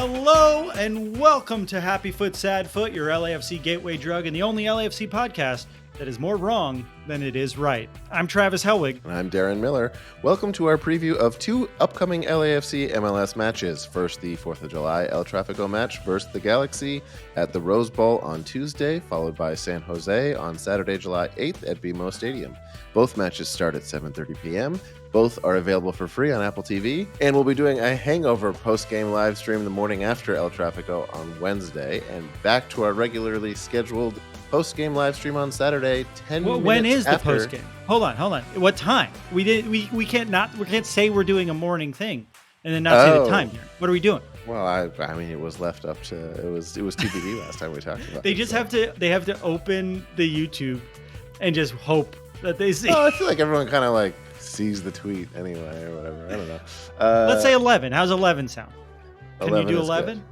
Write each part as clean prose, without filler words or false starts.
Hello and welcome to Happy Foot, Sad Foot, your LAFC gateway drug and the only LAFC podcast that is more wrong than it is right. I'm Travis Helwig. And I'm Darren Miller. Welcome to our preview of two upcoming LAFC MLS matches. First, the 4th of July El Tráfico match versus the Galaxy at the Rose Bowl on Tuesday, followed by San Jose on Saturday, July 8th at BMO Stadium. Both matches start at 7:30 p.m. Both are available for free on Apple TV, and we'll be doing a hangover post-game live stream the morning after El Tráfico on Wednesday, and back to our regularly scheduled post-game live stream on Saturday, 10 minutes When is after. the post-game? Hold on. What time? We can't say we're doing a morning thing and then not say the time here. What are we doing? Well, I mean, it was left up to it was TBD last time we talked about. They just have to open the YouTube and just hope that they see. Oh, I feel like everyone kind of like sees the tweet anyway or whatever. I don't know. Let's say 11. How's 11 sound? Can you do 11?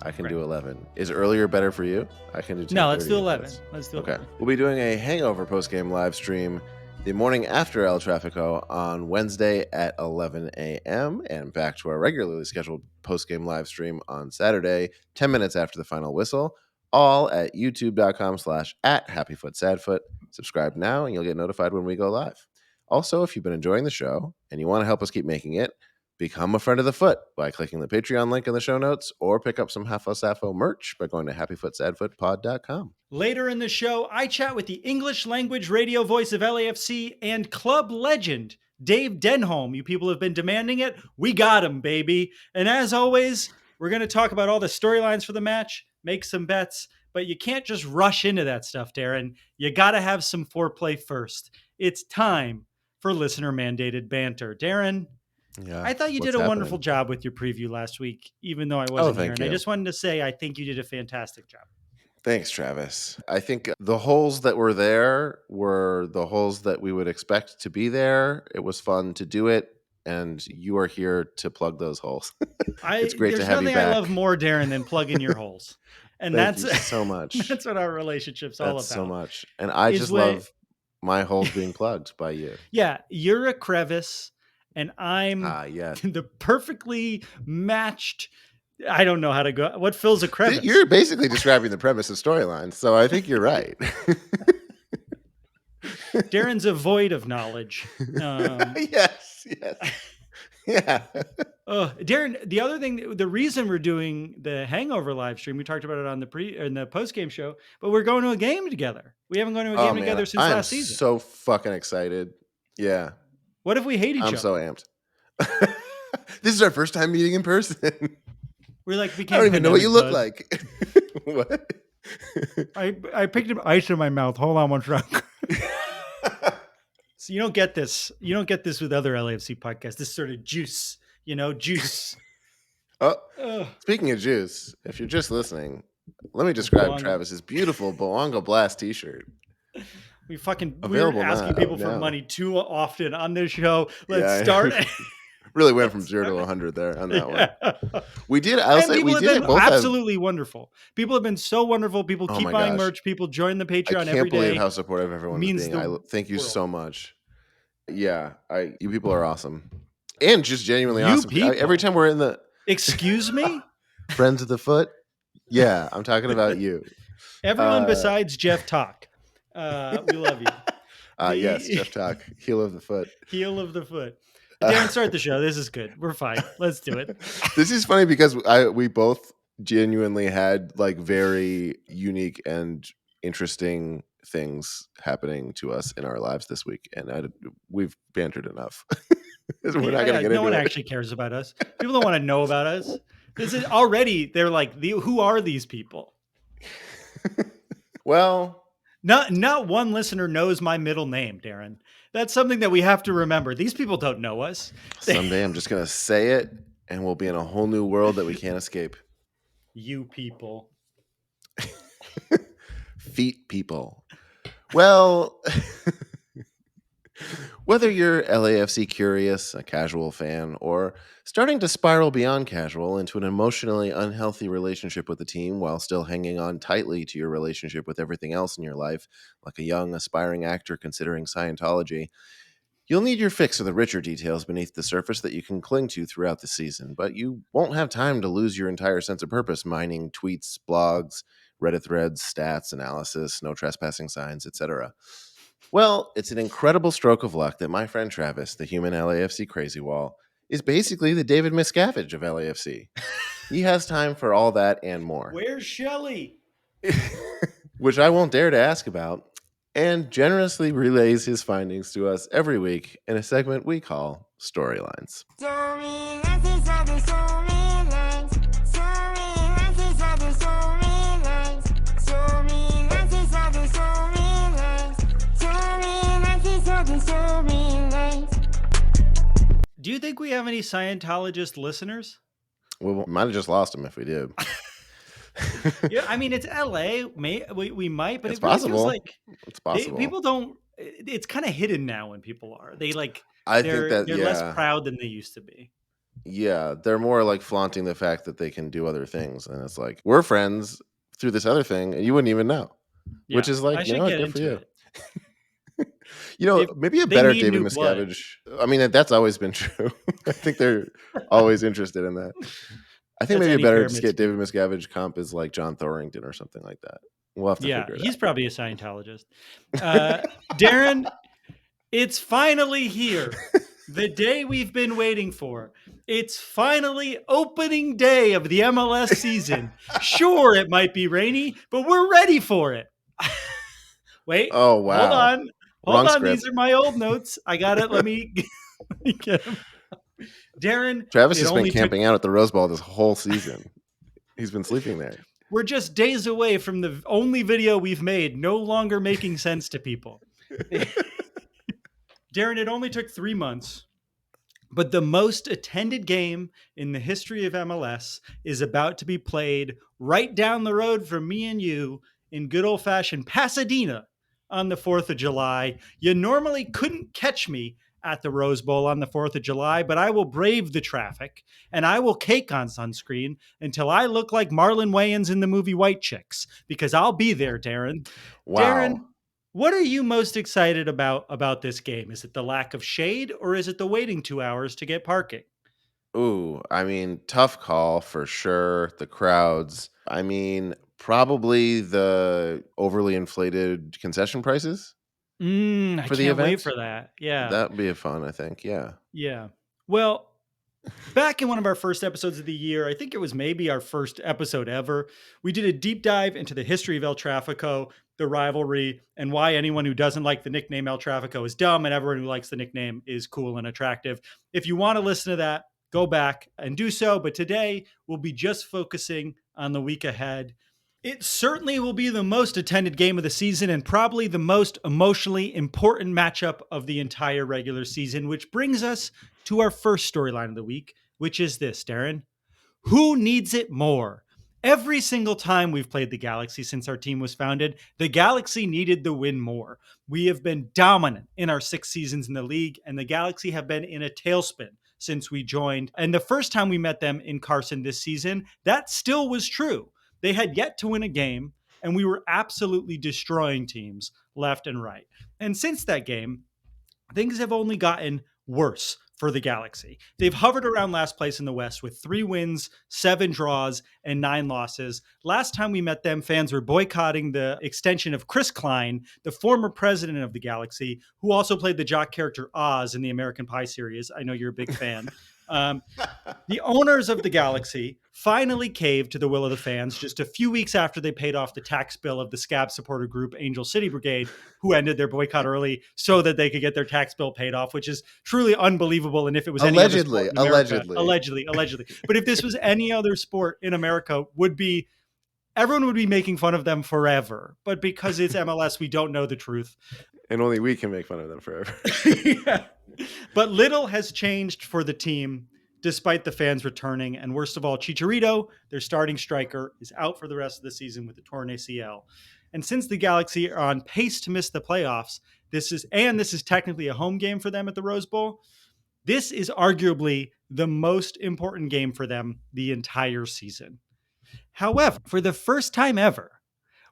I can do 11. Is earlier better for you? I can do 10. No, let's do 11. Let's do 11. Okay. We'll be doing a hangover post-game live stream the morning after El Tráfico on Wednesday at 11 a.m. and back to our regularly scheduled post-game live stream on Saturday, 10 minutes after the final whistle, all at youtube.com/@happyfootsadfoot. Subscribe now and you'll get notified when we go live. Also, if you've been enjoying the show and you want to help us keep making it, become a friend of the foot by clicking the Patreon link in the show notes or pick up some Hafo Sappho merch by going to happyfootsadfootpod.com. Later in the show, I chat with the English language radio voice of LAFC and club legend, Dave Denholm. You people have been demanding it. We got him, baby. And as always, we're going to talk about all the storylines for the match, make some bets, but you can't just rush into that stuff, Darren. You got to have some foreplay first. It's time for listener-mandated banter. Darren, Yeah, I thought you did a wonderful job with your preview last week, even though I wasn't here. And I just wanted to say I think you did a fantastic job. Thanks, Travis. I think the holes that were there were the holes that we would expect to be there. It was fun to do it, and you are here to plug those holes. It's great to have you back. There's nothing I love more, Darren, than plugging your holes. And Thank you so much. That's what our relationship's all about. So much. And I just love my holes being plugged by you. Yeah, you're a crevice, and I'm the perfectly matched. I don't know how to go. What fills a crevice? You're basically describing the premise of storylines, so I think you're right. Darren's a void of knowledge. Yes. Yeah. Darren, the other thing, the reason we're doing the hangover live stream, we talked about it on the post game show, but we're going to a game together. We haven't gone to a game together since last season. I'm so fucking excited. Yeah. What if we hate each other? I'm so amped. This is our first time meeting in person. We're like, I don't even know what you look like. What? I picked up ice in my mouth. Hold on one second. So you don't get this. You don't get this with other LAFC podcasts. This sort of juice, juice. Speaking of juice, if you're just listening, let me describe Travis's beautiful Boonga Blast t-shirt. We're asking people for money too often on this show. Let's start. Really went from 0 to 100 there on that one. We did. Absolutely wonderful. People have been so wonderful. People keep buying merch. People join the Patreon every day. I can't believe how supportive everyone is being. Thank you so much. Yeah, you people are awesome, and just genuinely awesome. Every time we're in the excuse me, friends of the foot. Yeah, I'm talking about you. Everyone besides Jeff Talk. We love you. Yes, Jeff Talk, heel of the foot. Heel of the foot. Darren, start the show. This is good. We're fine. Let's do it. This is funny because we both genuinely had like very unique and interesting things happening to us in our lives this week, and we've bantered enough. We're not going to get into it. No one actually cares about us. People don't want to know about us. This is already. They're like, who are these people? Well, not one listener knows my middle name, Darren. That's something that we have to remember. These people don't know us. Someday I'm just going to say it, and we'll be in a whole new world that we can't escape. You people. Feet people. Well, whether you're LAFC curious, a casual fan, or starting to spiral beyond casual into an emotionally unhealthy relationship with the team while still hanging on tightly to your relationship with everything else in your life, like a young, aspiring actor considering Scientology, You'll need your fix of the richer details beneath the surface that you can cling to throughout the season, but you won't have time to lose your entire sense of purpose mining tweets, blogs, Reddit threads, stats, analysis, no trespassing signs, etc. Well, it's an incredible stroke of luck that my friend Travis, the human LAFC crazy wall, is basically the David Miscavige of LAFC. He has time for all that and more. Where's Shelly? Which I won't dare to ask about, and generously relays his findings to us every week in a segment we call Storylines. Do you think we have any Scientologist listeners? We might have just lost him if we did. Yeah, I mean, it's LA. We might, but It's it really possible. feels like It's possible. people don't. It's kind of hidden now when people are. They like. I they're think that less proud than they used to be. Yeah, they're more like flaunting the fact that they can do other things, and it's like we're friends through this other thing, and you wouldn't even know. Yeah, Which is like, I you should know what, get good for into you. it. Maybe a they better need David new blood. Miscavige. I mean, that's always been true. I think they're always interested in that. I think That's maybe a any better pyramid get scheme. David Miscavige comp is like John Thorington or something like that. We'll have to Yeah, figure it he's out. probably a Scientologist. Darren, it's finally here. The day we've been waiting for. It's finally opening day of the MLS season. Sure, it might be rainy, but we're ready for it. Wait. Oh, wow. Hold on. Wrong script. These are my old notes. I got it. Let me get them. Darren. Travis has been camping out at the Rose Bowl this whole season. He's been sleeping there. We're just days away from the only video we've made no longer making sense to people. Darren, it only took 3 months, but the most attended game in the history of MLS is about to be played right down the road from me and you in good old-fashioned Pasadena on the 4th of July. You normally couldn't catch me at the Rose Bowl on the 4th of July, but I will brave the traffic and I will cake on sunscreen until I look like Marlon Wayans in the movie White Chicks, because I'll be there, Darren. Wow. Darren, what are you most excited about this game? Is it the lack of shade, or is it the waiting 2 hours to get parking? Ooh, I mean, tough call for sure. The crowds. I mean, probably the overly inflated concession prices. I for the can't wait event? for that. Yeah. That'd be fun, I think. Yeah. Yeah. Well, back in one of our first episodes of the year, I think it was maybe our first episode ever, we did a deep dive into the history of El Tráfico, the rivalry, and why anyone who doesn't like the nickname El Tráfico is dumb and everyone who likes the nickname is cool and attractive. If you want to listen to that, go back and do so. But today we'll be just focusing on the week ahead. It certainly will be the most attended game of the season and probably the most emotionally important matchup of the entire regular season, which brings us to our first storyline of the week, which is this, Darren. Who needs it more? Every single time we've played the Galaxy since our team was founded, the Galaxy needed the win more. We have been dominant in our 6 seasons in the league, and the Galaxy have been in a tailspin since we joined. And the first time we met them in CARSON this season, that still was true. They had yet to win a game, and we were absolutely destroying teams left and right. And since that game, things have only gotten worse for the Galaxy. They've hovered around last place in the West with 3 wins, 7 draws, and 9 losses. Last time we met them, fans were boycotting the extension of Chris Klein, the former president of the Galaxy, who also played the jock character Oz in the American Pie series. I know you're a big fan. The owners of the Galaxy finally caved to the will of the fans just a few weeks after they paid off the tax bill of the scab supporter group Angel City Brigade, who ended their boycott early so that they could get their tax bill paid off, which is truly unbelievable. And if it was any other sport in America, allegedly. But if this was any other sport in America, everyone would be making fun of them forever. But because it's MLS, we don't know the truth. And only we can make fun of them forever. Yeah. But little has changed for the team, despite the fans returning. And worst of all, Chicharito, their starting striker, is out for the rest of the season with a torn ACL. And since the Galaxy are on pace to miss the playoffs, this is technically a home game for them at the Rose Bowl. This is arguably the most important game for them the entire season. However, for the first time ever,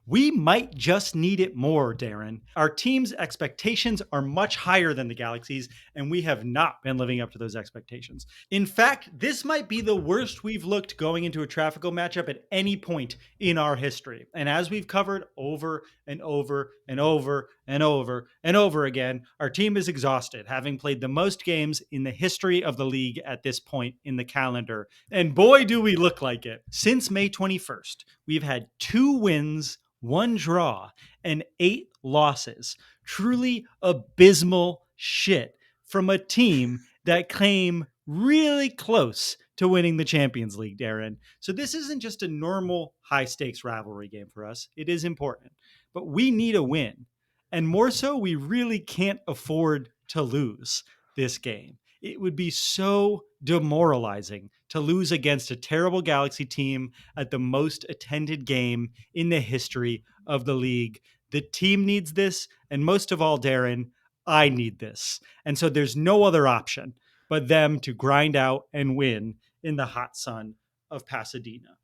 We might just need it more, Darren. Our team's expectations are much higher than the Galaxy's, and we have not been living up to those expectations. In fact, this might be the worst we've looked going into a Tráfico matchup at any point in our history. And as we've covered over and over and over and over and over again, our team is exhausted, having played the most games in the history of the league at this point in the calendar. And boy, do we look like it. Since May 21st, we've had 2 wins, 1 draw, and 8 losses. Truly abysmal shit from a team that came really close to winning the Champions League, Darren. So this isn't just a normal high stakes rivalry game for us. It is important, but we need a win. And more so, we really can't afford to lose this game. It would be so demoralizing to lose against a terrible Galaxy team at the most attended game in the history of the league. The team needs this, and most of all, Darren, I need this. And so there's no other option but them to grind out and win in the hot sun of Pasadena.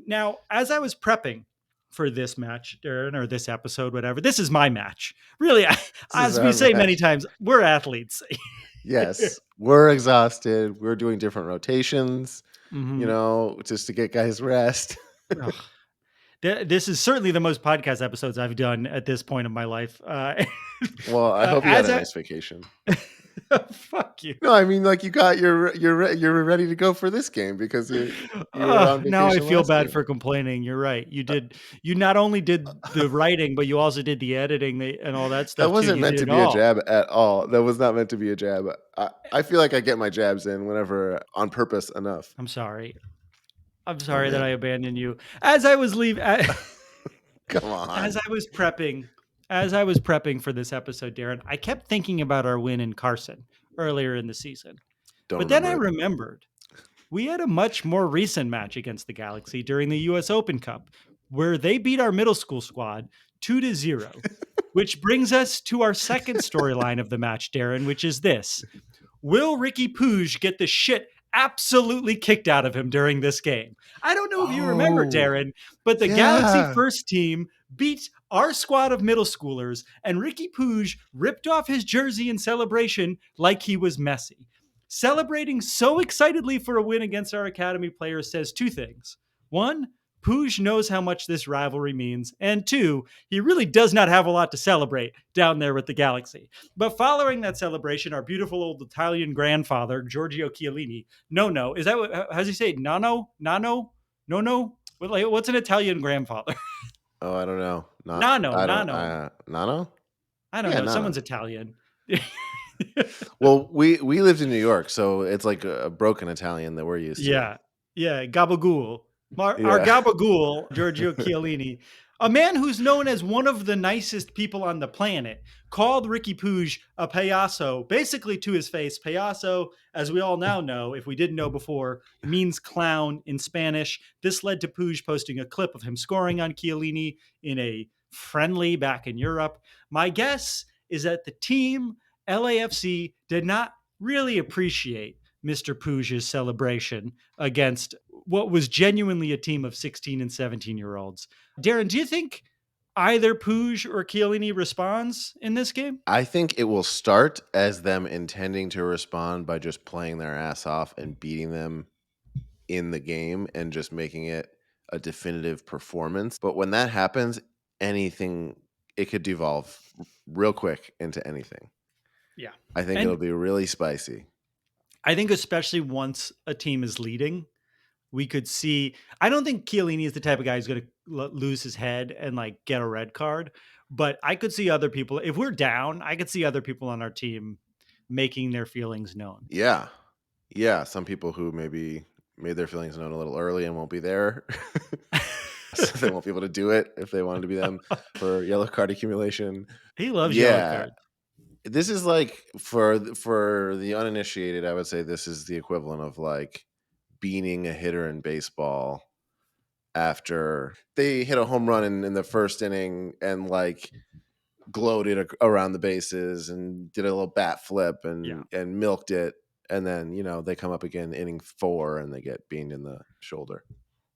Now, as I was prepping for this match, Darren, or this episode, whatever, this is my match. Really, This is as we our say match. many times, we're athletes. Yes, we're exhausted. We're doing different rotations, Mhm. just to get guys rest. Ugh. This is certainly the most podcast episodes I've done at this point of my life. Well, I hope you had As a I nice vacation. fuck you. No, I mean, like you got you're ready to go for this game because you were on Now I vacation feel last bad game. for complaining. You're right. You not only did the writing, but you also did the editing and all that That stuff too. wasn't You meant did to it be a all. jab at all. That was not meant to be a jab. I feel like I get my jabs in whenever on purpose enough. I'm sorry. I'm Oh sorry that I man, abandoned you. As I was leaving, come as on. I was prepping, as I was prepping for this episode, Darren, I kept thinking about our win in Carson earlier in the season. Don't But then I remember it. remembered we had a much more recent match against the Galaxy during the US Open Cup, where they beat our middle school squad 2-0, which brings us to our second storyline of the match, Darren, which is this. Will Ricky Puig get the shit absolutely kicked out of him during this game? I don't know if you remember, Oh, Darren, but the Galaxy yeah. first team beat our squad of middle schoolers, and Ricky Puig ripped off his jersey in celebration like he was Messi. Celebrating so excitedly for a win against our academy players says 2 things. 1, Puig knows how much this rivalry means, and 2, he really does not have a lot to celebrate down there with the Galaxy. But following that celebration, our beautiful old Italian grandfather, Giorgio Chiellini, no, is that what, how does he say it? No? What's an Italian grandfather? Oh, I don't know. Not Nano, I don't. Nano. Nano. I don't Yeah, know. Nano. Someone's Italian. Well, we lived in New York, so it's like a broken Italian that we're used to. Yeah, Gabagool. Our Yeah. Gabagool, Giorgio Chiellini, a man who's known as one of the nicest people on the planet, called Ricky Puig a payaso, basically to his face. Payaso, as we all now know, if we didn't know before, means clown in Spanish. This led to Puig posting a clip of him scoring on Chiellini in a friendly back in Europe. My guess is that the team, LAFC, did not really appreciate Mr. Puig's celebration against what was genuinely a team of 16 and 17-year-olds. Darren, do you think either Puig or Chiellini responds in this game? I think it will start as them intending to respond by just playing their ass off and beating them in the game and just making it a definitive performance. But when that happens, anything, it could devolve real quick into anything. Yeah. I think it'll And be really spicy. I think especially once a team is leading, we could see. I don't think Chiellini is the type of guy who's going to lose his head and like get a red card, but I could see other people. If we're down, I could see other people on our team making their feelings known. Yeah. Yeah. Some people who maybe made their feelings known a little early and won't be there. So they won't be able to do it if they wanted to be them for yellow card accumulation. He loves yellow Yeah. cards. This is like for the uninitiated, I would say this is the equivalent of like beating a hitter in baseball after they hit a home run in the first inning and like gloated around the bases and did a little bat flip Yeah. and milked it, and then they come up again inning 4 and they get beamed in the shoulder.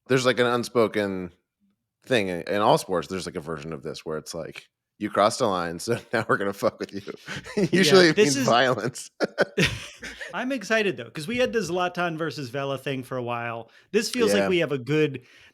There's like an unspoken thing in all sports. There's like a version of this where it's like, you crossed a line, so now we're gonna fuck with you. Yeah, Usually it this means is. violence. I'm excited though, because we had the Zlatan versus Vela thing for a while. This feels like Yeah. we have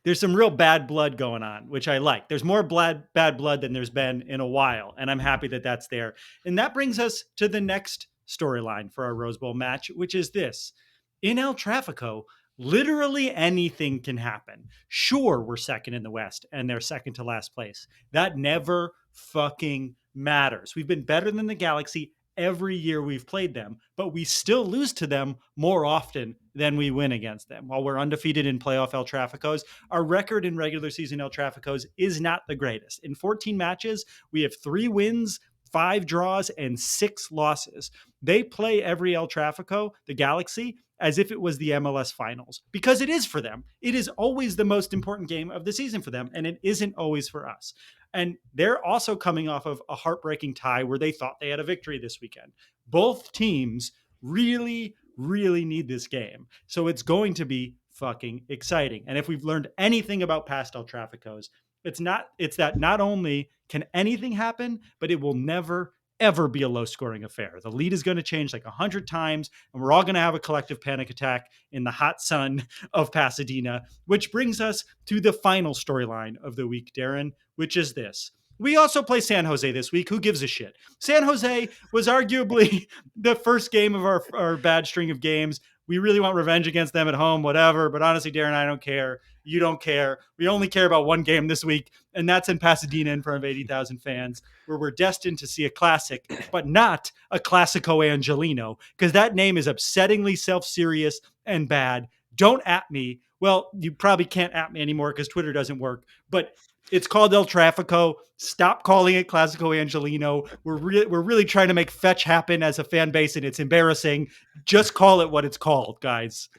there's some real bad blood going on, which I like. There's more bad blood than there's been in a while, and I'm happy that that's there. And that brings us to the next storyline for our Rose Bowl match, which is this. In El Tráfico, literally anything can happen. Sure, we're second in the West and they're second to last place. That never fucking matters. We've been better than the Galaxy every year we've played them, but we still lose to them more often than we win against them. While we're undefeated in playoff El Traficos, our record in regular season El Traficos is not the greatest. In 14 matches, we have 3 wins, 5 draws, and 6 losses. They play every El Trafico, the Galaxy, as if it was the MLS finals, because it is for them. It is always the most important game of the season for them, and it isn't always for us. And they're also coming off of a heartbreaking tie where they thought they had a victory this weekend. Both teams really, really need this game. So it's going to be fucking exciting. And if we've learned anything about past El Traficos, it's that not only can anything happen, but it will never ever be a low scoring affair. The lead is going to change like 100 times, and we're all going to have a collective panic attack in the hot sun of Pasadena, which brings us to the final storyline of the week, Darren, which is this. We also play San Jose this week. Who gives a shit? San Jose was arguably the first game of our bad string of games. We really want revenge against them at home, whatever. But honestly, Darren, I don't care. You don't care. We only care about one game this week, and that's in Pasadena in front of 80,000 fans, where we're destined to see a classic, but not a Classico Angelino, because that name is upsettingly self-serious and bad. Don't at me. Well, you probably can't at me anymore because Twitter doesn't work, but it's called El Tráfico. Stop calling it Classico Angelino. We're really trying to make fetch happen as a fan base, and it's embarrassing. Just call it what it's called, guys.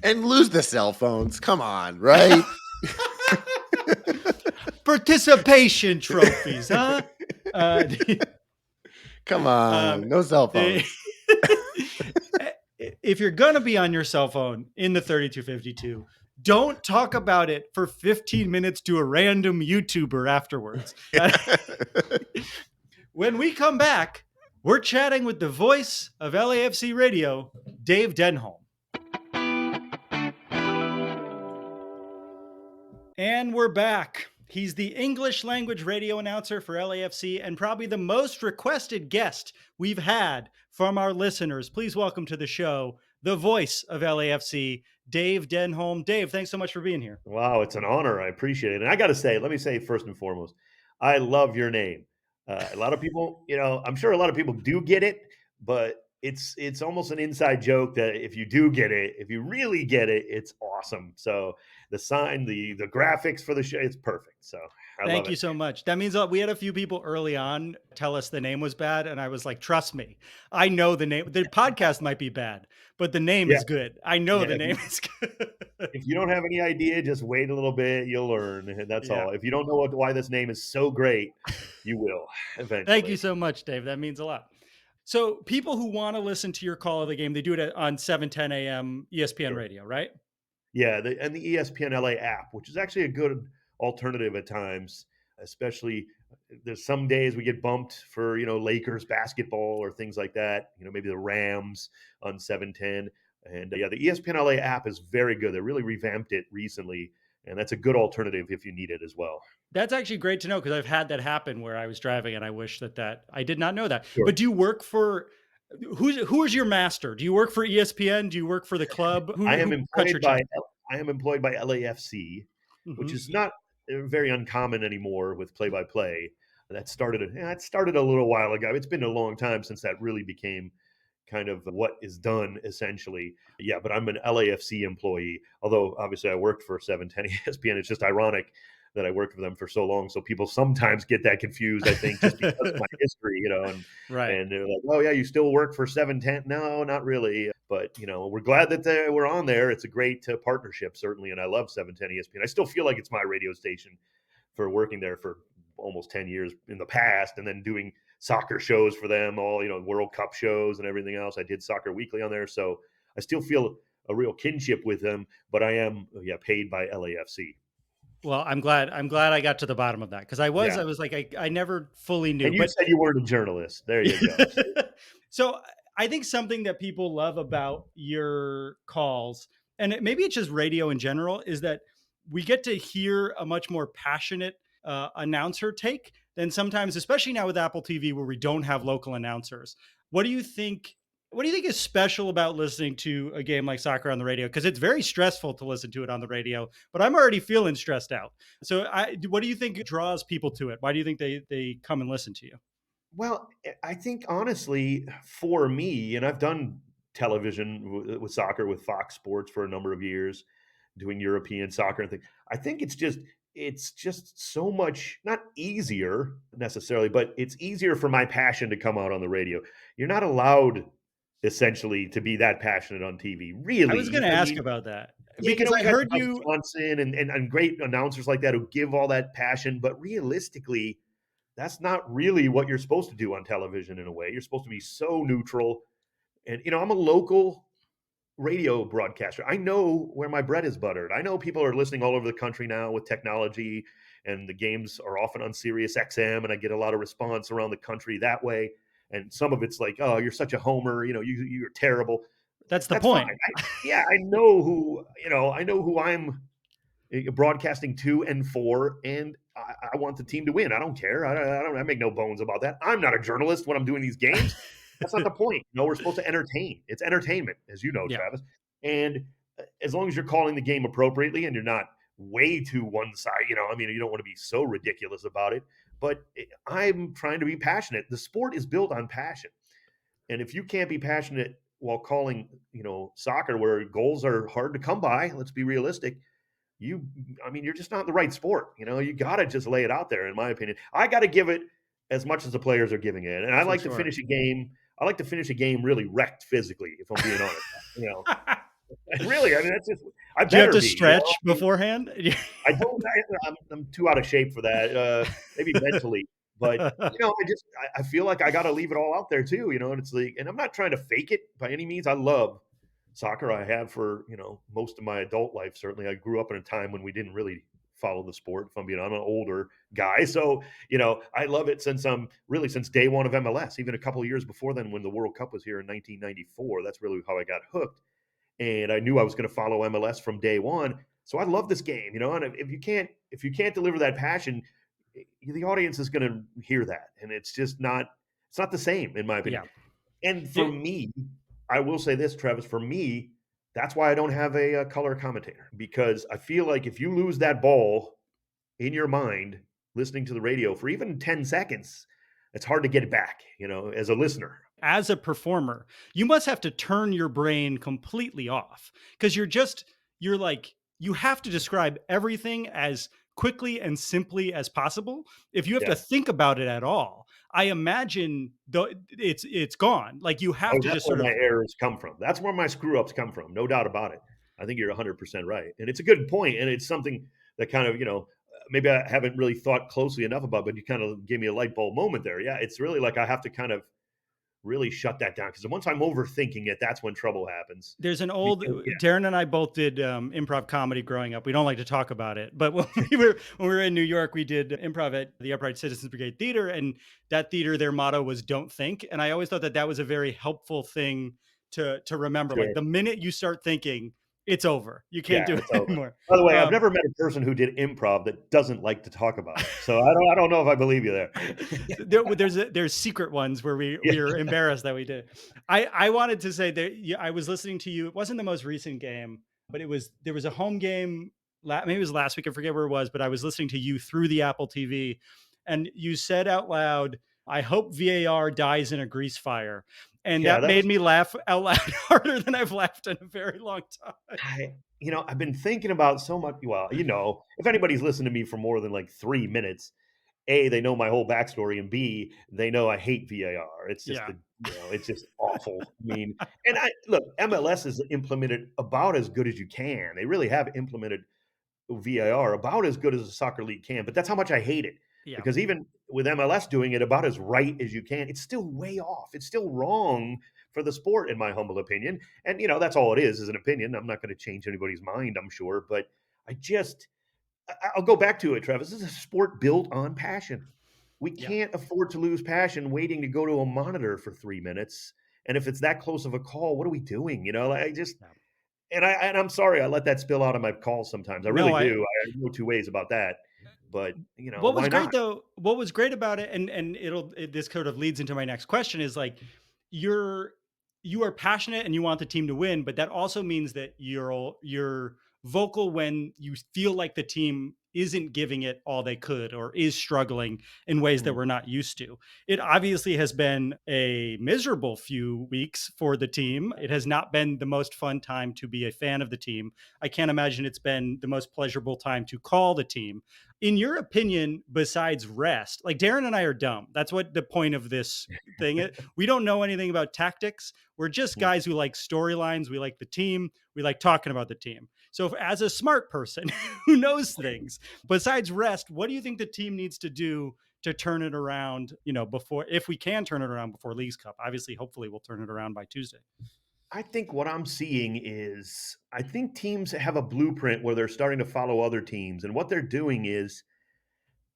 And lose the cell phones. Come on, right? Participation trophies, huh? Come on, no cell phones. If you're going to be on your cell phone in the 3252, don't talk about it for 15 minutes to a random YouTuber afterwards. When we come back, we're chatting with the voice of LAFC Radio, Dave Denholm. And we're back. He's the English language radio announcer for LAFC and probably the most requested guest we've had from our listeners. Please welcome to the show the voice of LAFC, Dave Denholm. Dave, thanks so much for being here. Wow, it's an honor. I appreciate it. And I got to say, let me say first and foremost, I love your name. A lot of people, I'm sure a lot of people do get it, but it's almost an inside joke that if you do get it, if you really get it, it's awesome. So the sign, the graphics for the show, it's perfect. So Thank you so much. That means we had a few people early on tell us the name was bad. And I was like, trust me, I know the name. The podcast might be bad, but the name is good. I know the name is good. If you don't have any idea, just wait a little bit. You'll learn. And that's all. If you don't know why this name is so great, you will eventually. Thank you so much, Dave. That means a lot. So people who want to listen to your call of the game, they do it on 7:10 a.m. ESPN radio, right? Yeah, and the ESPN LA app, which is actually a good alternative at times, especially there's some days we get bumped for, Lakers basketball or things like that, maybe the Rams on 710. And the ESPN LA app is very good. They really revamped it recently, and that's a good alternative if you need it as well. That's actually great to know because I've had that happen where I was driving and I wish that I did not know that. Sure. But do you work for who is your master? Do you work for ESPN? Do you work for the club? I am employed by LAFC, which is not very uncommon anymore with play-by-play. It started a little while ago. It's been a long time since that really became kind of what is done essentially. Yeah, but I'm an LAFC employee, although obviously I worked for 710 ESPN. It's just ironic that I worked for them for so long. So people sometimes get that confused, I think, just because of my history, and they're like, oh yeah, you still work for 710? No, not really. But, we're glad that we're on there. It's a great partnership, certainly. And I love 710 ESPN. I still feel like it's my radio station for working there for almost 10 years in the past, and then doing soccer shows for them, all, World Cup shows and everything else. I did Soccer Weekly on there. So I still feel a real kinship with them, but I am paid by LAFC. Well, I'm glad I got to the bottom of that because Yeah. I was like I never fully knew, And you but said you weren't a journalist. There you go. so I think something that people love about your calls, and maybe it's just radio in general, is that we get to hear a much more passionate announcer take than sometimes, especially now with Apple TV, where we don't have local announcers. What do you think? What do you think is special about listening to a game like soccer on the radio? Because it's very stressful to listen to it on the radio, but I'm already feeling stressed out. So, what do you think draws people to it? Why do you think they come and listen to you? Well, I think honestly, for me, and I've done television with soccer with Fox Sports for a number of years, doing European soccer and things. I think it's just so much not easier necessarily, but it's easier for my passion to come out on the radio. You're not allowed essentially to be that passionate on TV, I was going really. to I ask mean, about that yeah, because I we got heard Buzz you. Johnson and great announcers like that who give all that passion, but realistically, that's not really what you're supposed to do on television in a way. You're supposed to be so neutral. And, I'm a local radio broadcaster. I know where my bread is buttered. I know people are listening all over the country now with technology, and the games are often on Sirius XM, and I get a lot of response around the country that way. And some of it's like, "Oh, you're such a homer. You're terrible." That's the That's fine. point. Yeah, I know who I'm broadcasting to and for, and I want the team to win. I don't care. I make no bones about that. I'm not a journalist when I'm doing these games. That's not the point. No, we're supposed to entertain. It's entertainment, as you know, Yeah. Travis. And as long as you're calling the game appropriately and you're not way too one side, I mean, you don't want to be so ridiculous about it. But I'm trying to be passionate. The sport is built on passion. And if you can't be passionate while calling, soccer where goals are hard to come by, let's be realistic, you're just not in the right sport. You got to just lay it out there, in my opinion. I got to give it as much as the players are giving it. And I For like to sure. finish a game. I like to finish a game really wrecked physically, if I'm being honest. Really, I mean, that's just, I Do you have better to be, stretch beforehand? I don't, I'm too out of shape for that. Maybe mentally, but I feel like I got to leave it all out there too, and it's like, and I'm not trying to fake it by any means. I love soccer. I have for, most of my adult life. Certainly, I grew up in a time when we didn't really follow the sport. If I'm an older guy, so I love it since day one of MLS. Even a couple of years before then, when the World Cup was here in 1994, that's really how I got hooked. And I knew I was going to follow MLS from day one. So I love this game, And if you can't deliver that passion, the audience is going to hear that, and it's not the same, in my opinion. Yeah. And for It- me, I will say this, Travis, for me, that's why I don't have a color commentator, because I feel like if you lose that ball in your mind listening to the radio for even 10 seconds, it's hard to get it back, as a listener. as a performer, you must have to turn your brain completely off because you're like, you have to describe everything as quickly and simply as possible. If you have to Yeah. think about it at all, I imagine it's gone. Like you have Oh, to that's just where sort my of. errors come from. That's where my screw ups come from. No doubt about it. I think you're 100% right. And it's a good point, and it's something that kind of, maybe I haven't really thought closely enough about, but you kind of gave me a light bulb moment there. Yeah, it's really like I have to kind of really shut that down, because once I'm overthinking it, that's when trouble happens. There's an old Because, yeah, Darren and I both did improv comedy growing up. We don't like to talk about it, but when we were in New York, we did improv at the Upright Citizens Brigade Theater, and that theater, their motto was "Don't think." And I always thought that was a very helpful thing to remember. Like sure. the minute you start thinking, it's over. You can't Yeah, do it it's over. anymore. By the way, I've Um, never met a person who did improv that doesn't like to talk about it. So I don't know if I believe you there. there's secret ones where Yeah. we are embarrassed that we did. I wanted to say that I was listening to you. It wasn't the most recent game, but there was a home game. Maybe it was last week. I forget where it was, but I was listening to you through the Apple TV, and you said out loud, "I hope VAR dies in a grease fire," and Yeah, that that made was me laugh out loud harder than I've laughed in a very long time. I've been thinking about so much. Well, if anybody's listened to me for more than like 3 minutes, A, they know my whole backstory, and B, they know I hate VAR. It's just Yeah, it's just awful. I mean, and look, MLS has implemented about as good as you can. They really have implemented VAR about as good as a soccer league can, but that's how much I hate it. yeah. Because even with MLS doing it about as right as you can, it's still way off. It's still wrong for the sport, in my humble opinion. And that's all it is an opinion. I'm not going to change anybody's mind, I'm sure, but I just I'll go back to it, Travis. This is a sport built on passion. We Yeah. can't afford to lose passion waiting to go to a monitor for 3 minutes. And if it's that close of a call, what are we doing? Like, I just, Yeah. and I'm sorry I let that spill out of my calls sometimes. I really No, do. I go two ways about that. But what was why great not? though, what was great about it, and this kind of leads into my next question, is like you're you are passionate and you want the team to win, but that also means that you're vocal when you feel like the team isn't giving it all they could or is struggling in ways that Mm, we're not used to. It obviously has been a miserable few weeks for the team. It has not been the most fun time to be a fan of the team. I can't imagine it's been the most pleasurable time to call the team. In your opinion, besides rest, like Darren and I are dumb. That's what the point of this thing is. We don't know anything about tactics. We're just mm. guys who like storylines. We like the team. We like talking about the team. So, as a smart person who knows things, besides rest, what do you think the team needs to do to turn it around? Before, if we can turn it around before Leagues Cup, obviously, hopefully, we'll turn it around by Tuesday. I think what I'm seeing is I think teams have a blueprint where they're starting to follow other teams. And what they're doing is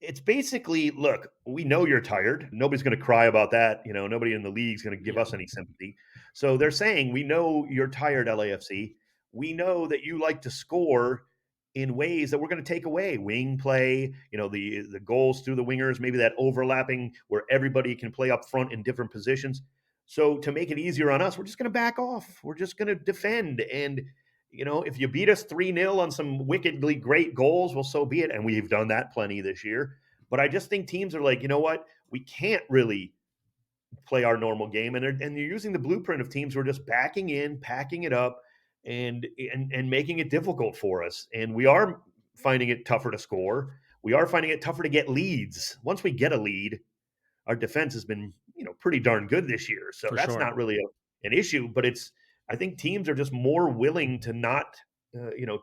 it's basically, look, we know you're tired. Nobody's going to cry about that. Nobody in the league's going to give Yeah, us any sympathy. So they're saying, we know you're tired, LAFC. We know that you like to score in ways that we're going to take away wing play, the goals through the wingers, maybe that overlapping where everybody can play up front in different positions. So to make it easier on us, we're just going to back off. We're just going to defend. And if you beat us 3-0 on some wickedly great goals, well, so be it. And we've done that plenty this year. But I just think teams are like, you know what? We can't really play our normal game. And they're using the blueprint of teams who are just backing in, packing it up, and making it difficult for us. And we are finding it tougher to score. We are finding it tougher to get leads. Once we get a lead, our defense has been, pretty darn good this year. So for that's sure. not really an issue. But I think teams are just more willing to not,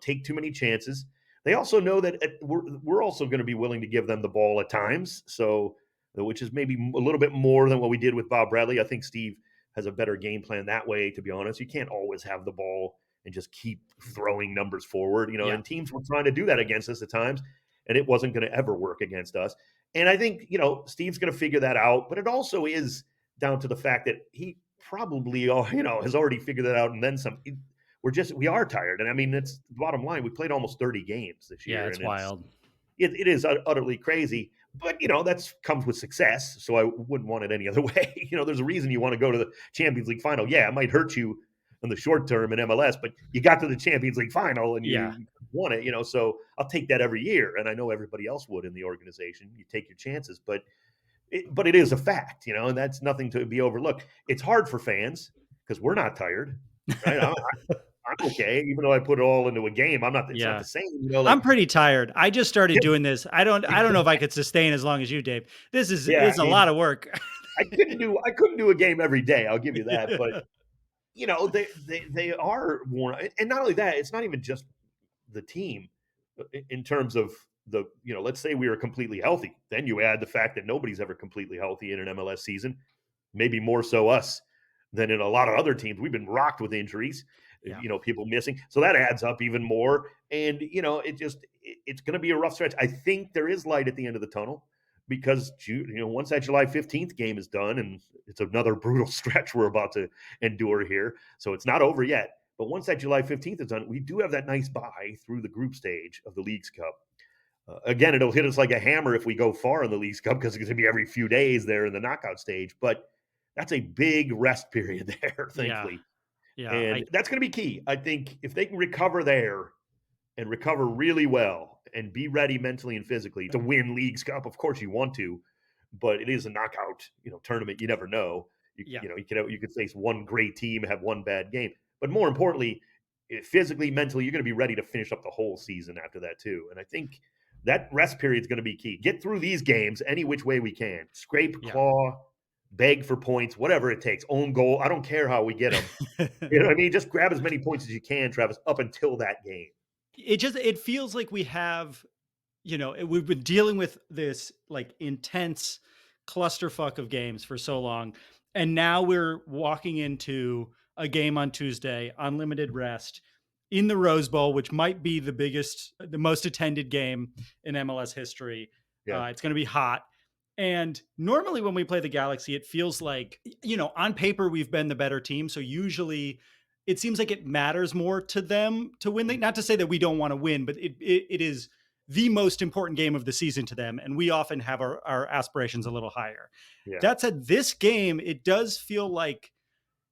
take too many chances. They also know that we're also going to be willing to give them the ball at times. So, which is maybe a little bit more than what we did with Bob Bradley. I think Steve has a better game plan that way. To be honest, you can't always have the ball and just keep throwing numbers forward. Yeah, And teams were trying to do that against us at times, and it wasn't going to ever work against us. And I think, Steve's going to figure that out, but it also is down to the fact that he probably, has already figured that out and then some. We are tired. And I mean, that's the bottom line. We played almost 30 games this yeah, year, it's and wild. it is utterly crazy. But, that's comes with success. So I wouldn't want it any other way. There's a reason you want to go to the Champions League final. Yeah, it might hurt you in the short term in MLS, but you got to the Champions League final and Yeah, you won it, so I'll take that every year. And I know everybody else would in the organization. You take your chances, but it is a fact, and that's nothing to be overlooked. It's hard for fans because we're not tired, right? I'm okay, even though I put it all into a game. I'm not. It's not yeah. the same, I'm like pretty tired. I just started yeah, doing this. I don't know if I could sustain as long as you, Dave. This yeah. is I a mean, lot of work. I couldn't do a game every day. I'll give you that, but they are worn, and not only that, it's not even just the team in terms of let's say we were completely healthy. Then you add the fact that nobody's ever completely healthy in an MLS season, maybe more so us than in a lot of other teams. We've been rocked with injuries, Yeah, people missing. So that adds up even more. And, it's going to be a rough stretch. I think there is light at the end of the tunnel because, once that July 15th game is done, and it's another brutal stretch we're about to endure here. So it's not over yet. But once that July 15th is done, we do have that nice bye through the group stage of the Leagues Cup. Again, it'll hit us like a hammer if we go far in the Leagues Cup because it's going to be every few days there in the knockout stage. But that's a big rest period there, yeah, thankfully. yeah. And that's going to be key. I think if they can recover there and recover really well and be ready mentally and physically to win Leagues Cup, of course you want to, but it is a knockout, tournament. You never know. Yeah, You could face one great team, have one bad game, but more importantly, physically, mentally, you're going to be ready to finish up the whole season after that too. And I think that rest period is going to be key. Get through these games any which way we can. Scrape, yeah. claw, beg for points, whatever it takes. Own goal. I don't care how we get them. You know what I mean? Just grab as many points as you can, Travis, up until that game. It feels like we've been dealing with this like intense clusterfuck of games for so long, and now we're walking into a game on Tuesday, unlimited rest. in the Rose Bowl, which might be the most attended game in MLS history. Yeah. It's going to be hot. And normally when we play the Galaxy, it feels like, on paper, we've been the better team. So usually it seems like it matters more to them to win. Not to say that we don't want to win, but it is the most important game of the season to them. And we often have our aspirations a little higher. Yeah. That said, this game, it does feel like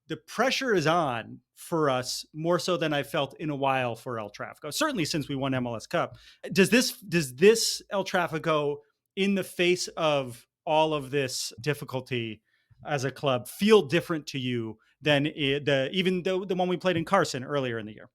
the pressure is on for us more so than I felt in a while for El Tráfico, certainly since we won MLS Cup. Does this El Tráfico, in the face of all of this difficulty as a club, feel different to you than even the one we played in CARSON earlier in the year?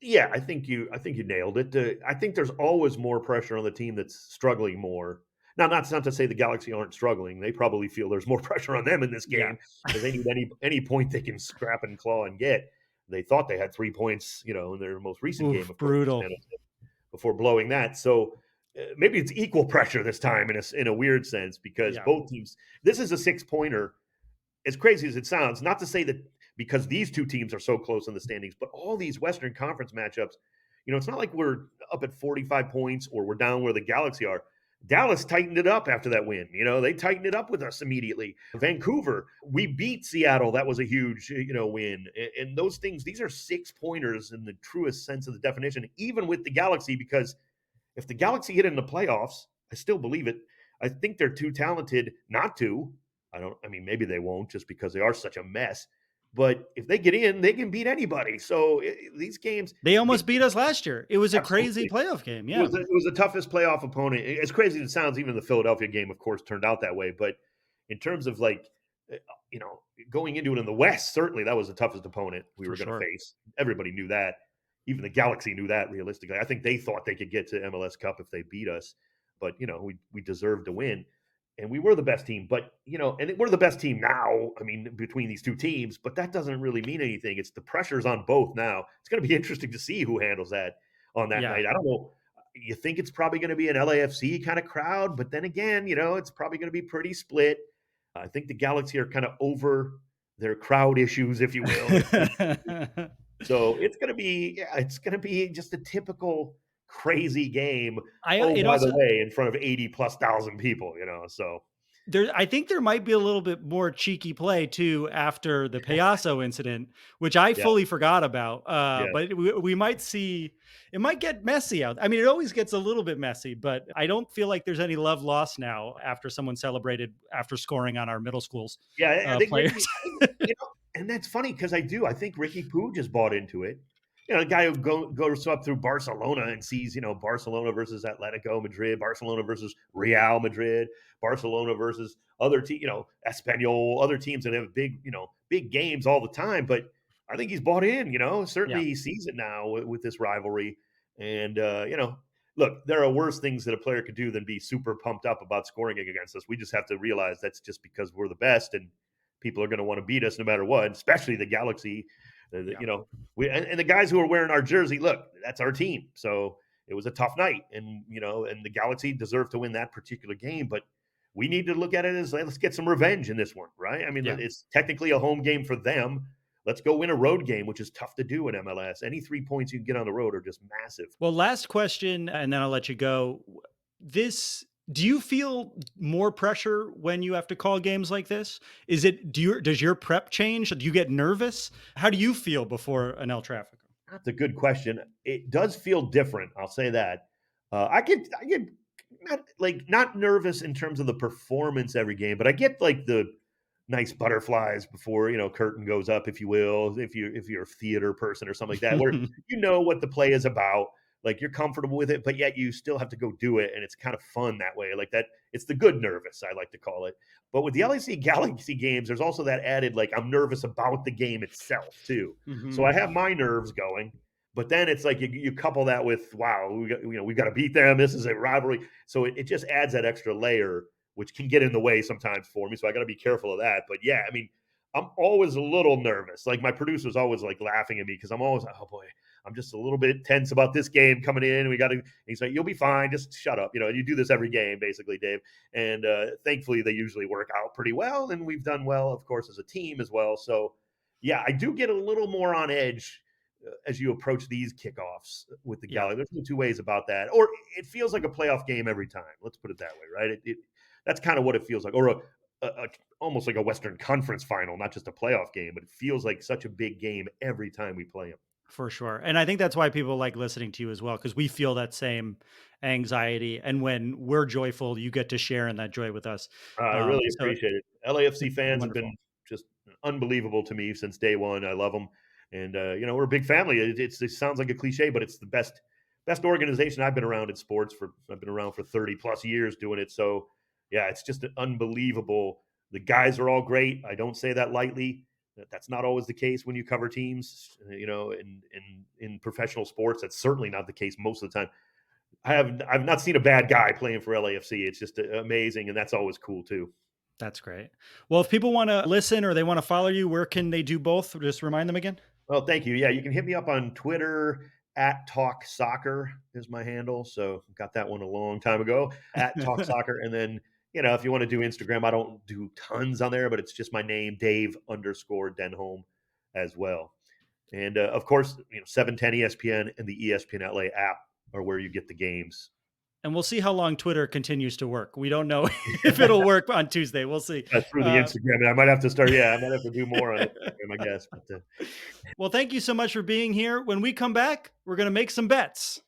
Yeah, I think you nailed it. I think there's always more pressure on the team that's struggling more. Now, that's not to say the Galaxy aren't struggling. They probably feel there's more pressure on them in this Yeah. game because they need any point they can scrap and claw and get. They thought they had 3 points, in their most recent game, of course, brutal. before blowing that. So maybe it's equal pressure this time in a weird sense because both teams. This is a 6-pointer. As crazy as it sounds, not to say that because these two teams are so close in the standings, but all these Western Conference matchups, it's not like we're up at 45 points or we're down where the Galaxy are. Dallas tightened it up after that win. They tightened it up with us immediately. Vancouver, we beat Seattle. That was a huge, win. And those things, these are 6-pointers in the truest sense of the definition, even with the Galaxy, because if the Galaxy get in the playoffs, I still believe it. I think they're too talented not to. Maybe they won't just because they are such a mess. But if they get in, they can beat anybody. So these games, they almost beat us last year. It was a absolutely crazy playoff game. Yeah, it was the toughest playoff opponent. As crazy as it sounds, even the Philadelphia game, of course, turned out that way. But in terms of going into it in the West, certainly that was the toughest opponent we were going to face. Everybody knew that. Even the Galaxy knew that. Realistically, I think they thought they could get to MLS Cup if they beat us. But we deserved to win. And we were the best team, but and we're the best team now. Between these two teams, but that doesn't really mean anything. It's the pressure's on both now. It's going to be interesting to see who handles that on that night. I don't know. You think it's probably going to be an LAFC kind of crowd, but then again, it's probably going to be pretty split. I think the Galaxy are kind of over their crowd issues, if you will. So it's going to be just a typical crazy game. By the way, in front of 80,000+ people, so I think there might be a little bit more cheeky play too after the Payaso incident, which I fully forgot about. But we might see it might get messy out. It always gets a little bit messy, but I don't feel like there's any love lost now after someone celebrated after scoring on our middle schools. I think players. and that's funny because I think Ricky Poo just bought into it. The guy who goes up through Barcelona and sees, Barcelona versus Atletico Madrid, Barcelona versus Real Madrid, Barcelona versus other Espanyol, other teams that have big games all the time. But I think he's bought in, certainly he sees it now with this rivalry. And, look, there are worse things that a player could do than be super pumped up about scoring against us. We just have to realize that's just because we're the best and people are going to want to beat us no matter what, especially the Galaxy. And the guys who are wearing our jersey, look, that's our team. So it was a tough night, and and the Galaxy deserved to win that particular game. But we need to look at it as let's get some revenge in this one, right? It's technically a home game for them. Let's go win a road game, which is tough to do in MLS. Any 3 points you can get on the road are just massive. Well, last question, and then I'll let you go. Do you feel more pressure when you have to call games like this? Does your prep change? Do you get nervous? How do you feel before an El Tráfico? That's a good question. It does feel different. I'll say that. I get not nervous in terms of the performance every game, but I get the nice butterflies before curtain goes up, if you will, if you're a theater person or something like that, where what the play is about. You're comfortable with it, but yet you still have to go do it. And it's kind of fun that way. Like that, it's the good nervous, I like to call it. But with the LAC Galaxy games, there's also that added, I'm nervous about the game itself too. Mm-hmm. So I have my nerves going, but then it's you couple that with, wow, we got to beat them. This is a rivalry. So it just adds that extra layer, which can get in the way sometimes for me. So I got to be careful of that. But yeah, I'm always a little nervous. My producer's always laughing at me because I'm always oh boy, I'm just a little bit tense about this game coming in. He's like, you'll be fine. Just shut up. You do this every game, basically, Dave. And thankfully, they usually work out pretty well. And we've done well, of course, as a team as well. So, yeah, I do get a little more on edge as you approach these kickoffs with the Yeah. Galaxy. There's no two ways about that. Or it feels like a playoff game every time. Let's put it that way, right? That's kind of what it feels like, or almost like a Western Conference final, not just a playoff game, but it feels like such a big game every time we play them. For sure. And I think that's why people like listening to you as well, because we feel that same anxiety. And when we're joyful, you get to share in that joy with us. I really So appreciate it. LAFC it's fans have wonderful. been just unbelievable to me since day one. I love them, and we're a big family. It sounds like a cliche, but it's the best organization I've been around in sports for. I've been around for 30 plus years doing it. So yeah, it's just unbelievable. The guys are all great. I don't say that lightly. That's not always the case when you cover teams. In professional sports, that's certainly not the case most of the time. I've not seen a bad guy playing for LAFC. It's just amazing, and that's always cool too. That's great. Well, if people want to listen or they want to follow you, where can they do both? Just remind them again. Well, thank you. Yeah, you can hit me up on Twitter at Talk Soccer is my handle. So got that one a long time ago at Talk Soccer. And then, if you want to do Instagram, I don't do tons on there, but it's just my name, Dave_Denholm as well. And of course, 710 ESPN and the ESPN LA app are where you get the games. And we'll see how long Twitter continues to work. We don't know if it'll work on Tuesday. We'll see. Through the Instagram. I might have to start. Yeah, I might have to do more on Instagram, I guess. But, well, thank you so much for being here. When we come back, we're going to make some bets.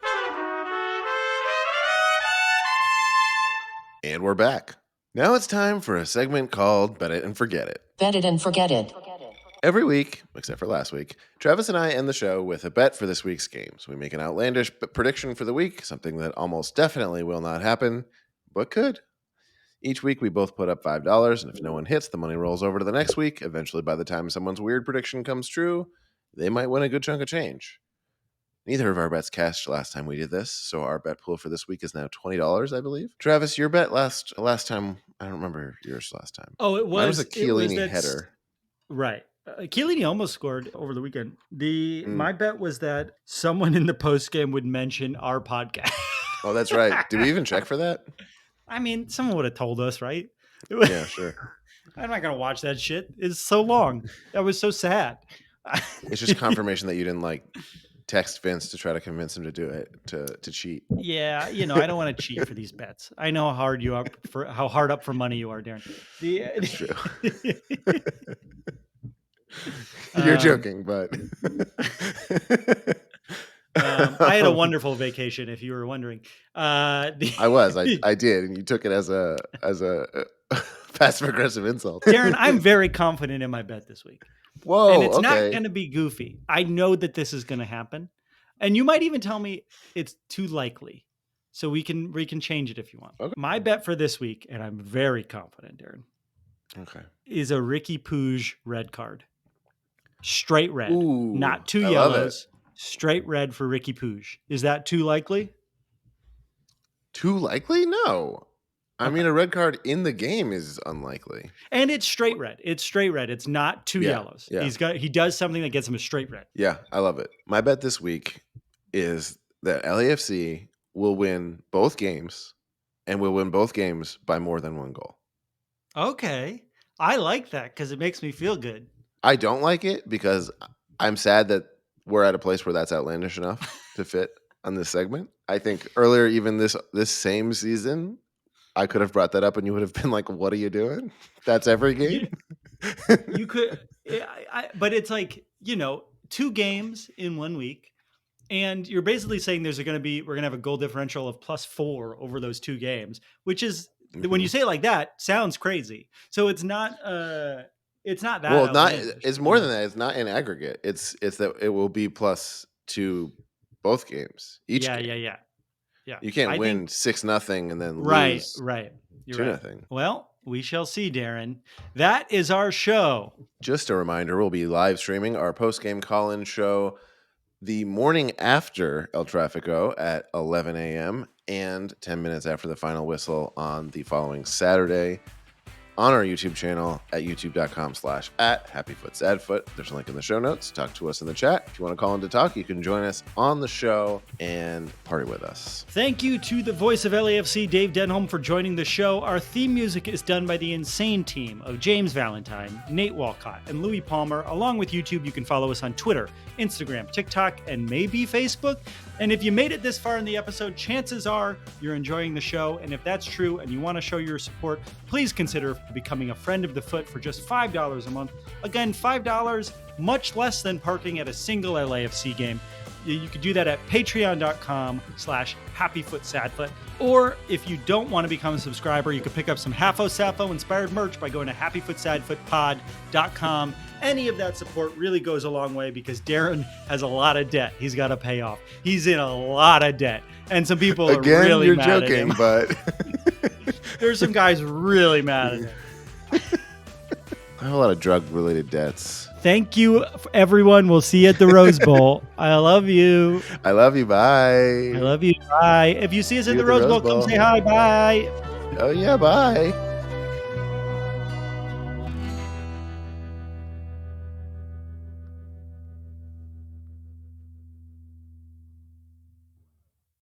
And we're back. Now it's time for a segment called Bet It and Forget It. Bet it and forget it. Every week, except for last week, Travis and I end the show with a bet for this week's games. We make an outlandish prediction for the week, something that almost definitely will not happen, but could. Each week, we both put up $5, and if no one hits, the money rolls over to the next week. Eventually, by the time someone's weird prediction comes true, they might win a good chunk of change. Neither of our bets cashed last time we did this, so our bet pool for this week is now $20, I believe. Travis, your bet last time, I don't remember yours last time. Oh, it was, mine was a Chiellini header. Right. Chiellini almost scored over the weekend. My bet was that someone in the post game would mention our podcast. Oh, that's right. Did we even check for that? I mean, someone would have told us, right? Yeah, sure. I'm not going to watch that shit. It's so long. That was so sad. It's just confirmation that you didn't text Vince to try to convince him to do it, to cheat. Yeah, I don't want to cheat for these bets. I know how hard up for money you are, Darren. It's true. You're joking, but I had a wonderful vacation. If you were wondering, I did, and you took it as a passive aggressive insult. Darren, I'm very confident in my bet this week. Whoa, and it's not going to be goofy. I know that this is going to happen, and you might even tell me it's too likely, so we can change it if you want. Okay. My bet for this week, and I'm very confident, Darren, is a Ricky Puig red card. Straight red. Ooh, not two yellows. Straight red for Ricky Puig. Is that too likely? Too likely? No. I mean, a red card in the game is unlikely. And it's straight red. It's straight red. It's not two yellows. Yeah. He does something that gets him a straight red. Yeah, I love it. My bet this week is that LAFC will win both games, and will win both games by more than one goal. Okay. I like that because it makes me feel good. I don't like it because I'm sad that we're at a place where that's outlandish enough to fit on this segment. I think earlier, even this same season, I could have brought that up and you would have been like, what are you doing? That's every game. You could, but it's like, 2 games in 1 week. And you're basically saying we're going to have a goal differential of +4 over those 2 games, which is, when you say it like that, sounds crazy. So it's not that. Well, it's more than that. It's not in aggregate. It's that it will be +2 both games. Yeah. You can't win 6-0 and then lose right. 2-0. Well, we shall see, Darren. That is our show. Just a reminder, we'll be live streaming our post-game call-in show the morning after El Tráfico at 11 a.m. and 10 minutes after the final whistle on the following Saturday on our YouTube channel at youtube.com/@happyfootsadfoot. There's a link in the show notes. Talk to us in the chat. If you want to call in to talk, you can join us on the show and party with us. Thank you to the voice of LAFC, Dave Denholm, for joining the show. Our theme music is done by the insane team of James Valentine, Nate Walcott, and Louis Palmer. Along with YouTube, you can follow us on Twitter, Instagram, TikTok, and maybe Facebook. And if you made it this far in the episode, chances are you're enjoying the show. And if that's true and you want to show your support, please consider becoming a friend of the Foot for just $5 a month. Again, $5, much less than parking at a single LAFC game. You could do that at patreon.com/happyfootsadfoot. Or if you don't want to become a subscriber, you could pick up some Halfo Sappho inspired merch by going to happyfootsadfootpod.com. Any of that support really goes a long way because Darren has a lot of debt he's got to pay off. He's in a lot of debt. And some people are really you're mad joking, at him. but There's some guys really mad at him. I have a lot of drug-related debts. Thank you, everyone. We'll see you at the Rose Bowl. I love you. I love you. Bye. I love you. Bye. If you see us at the Rose Bowl, come say hi. Bye. Oh, yeah. Bye.